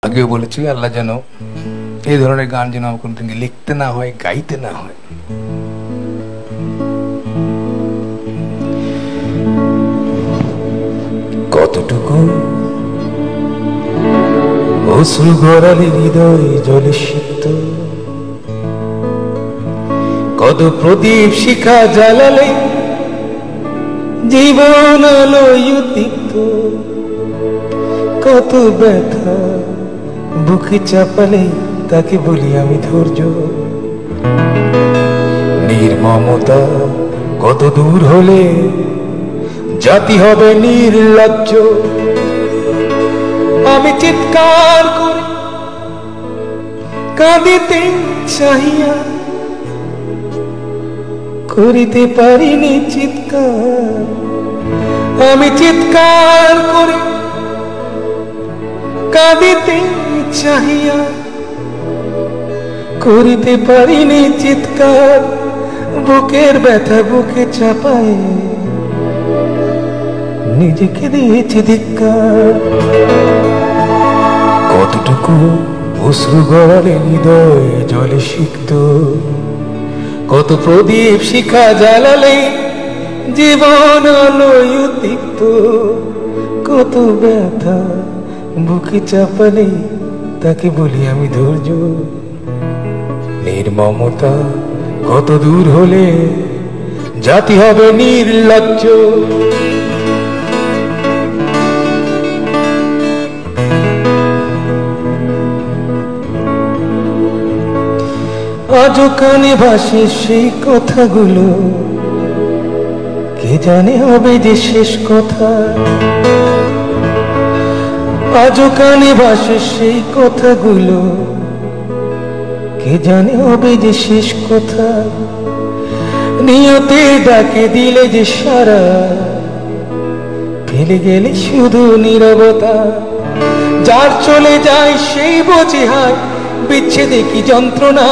আগেও বলেছি আল্লাহ যেন এই ধরনের গান যেন আমার কোনোদিন লিখতে না হয়, গাইতে না হয়। কতটুকু অশ্রু গড়ালে হৃদয় জলে সিক্ত, কত প্রদীপ শিখা জ্বালালে জীবন আলোয় উদ্দীপ্ত, কত ব্যথা বুকে চাপালে তাকে বলি আমি ধৈর্য। নির্মমতা কত দূর হলে জাতি হবে নির্লজ্জ। আমি চিৎকার করে কাঁদিতে চাহিয়া করিতে পারিনি চিৎকার। আমি চিৎকার করে কাঁদিতে চাহিয়া করিতে পারিনি চিৎকার। বুকের ব্যথা বুকে চাপায় নিজেকে দিয়েছি ধিক্কার। কতটুকু অশ্রু গড়ালে হৃদয় জলে সিক্ত, কত প্রদীপ শিখা জ্বালালে জীবন আলোয় উদ্দীপ্ত, কত ব্যথা বুকে চাপালে তাকে বলি আমি ধৈর্য। নির্মমতা কত দূর হলে জাতি হবে নির্লজ্জ। আজও কানে ভাসে সেই কথাগুলো, কে জানে হবে যে শেষ কথা। আজও কানে ভাসে সেই কথাগুলো, কে জানে হবে যে শেষ কথা। নিয়তে ডাকে দিলে যে সারা, ফেলে গেলে শুধু নীরবতা। যার চলে যায় সেই বোঝে হায় বিচ্ছেদে কি যন্ত্রণা।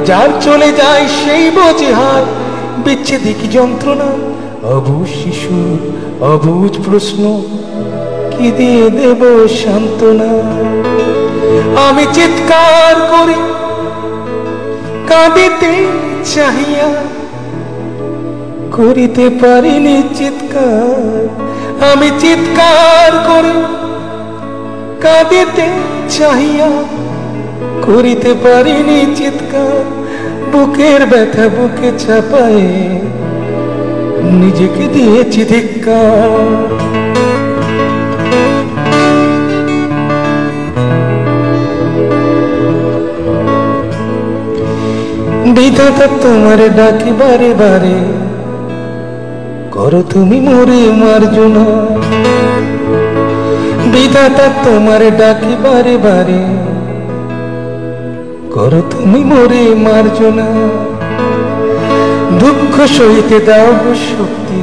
যার চলে যায় সেই বোঝে হায় বিচ্ছেদে কি যন্ত্রণা। অবুঝ শিশুর অবুঝ প্রশ্ন, কি দিয়ে দেব সান্ত্বনা। আমি চিৎকার করে কাঁদিতে চাহিয়া করিতে পারিনি চিৎকার। আমি চিৎকার করে কাঁদিতে চাহিয়া করিতে পারিনি চিৎকার। বুকের ব্যথা বুকে চাপায় নিজেকে দিয়েছি ধিক্কার। বিধাতা তোমার ডাকি বারে বারে, করো তুমি মোরে মার্জনা। বিধাতা তোমার ডাকি বারে বারে, করো তুমি মোরে মার্জনা। দুঃখ সইতে দাও গো শক্তি,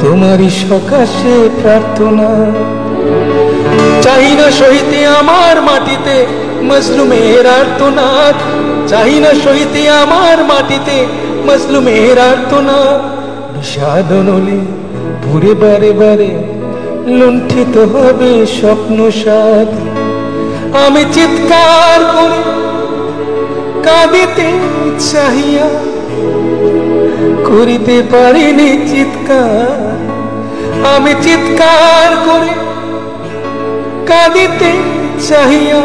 তোমারই সকাশে প্রার্থনা। চাই না সইতে আমার মাটিতে মজলুমের আর্তনাদ। চাই না সইতে আমার মাটিতে মজলুমের আর্তনাদ। বিষাদ নলে পুরে বারে বারে লুণ্ঠিত হবে স্বপ্ন সাদ। আমি চিৎকার করে কাঁদিতে চাহিয়া করিতে পারিনি চিৎকার। আমি চিৎকার করে কাঁদিতে চাহিয়া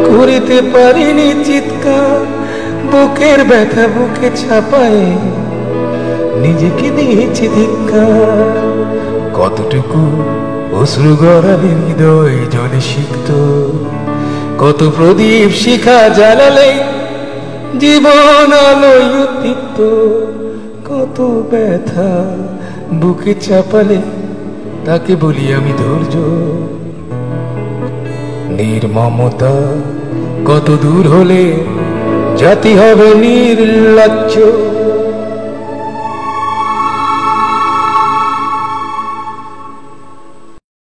করিতে পারিনি চিৎকার। বুকের ব্যথা বুকে ছাপায় নিজেকে দিয়েছি ধিক্কার। কতটুকু অশ্রু গড়ালে হৃদয় জলে সিক্ত, কত প্রদীপ শিখা জ্বালালে জীবন আলোয় উদ্দীপ্ত, কত ব্যথা বুকে চাপালে তাকে বলি আমি ধৈর্য। নির্মমতা কত দূর হলে জাতি হবে নির্লজ্জ।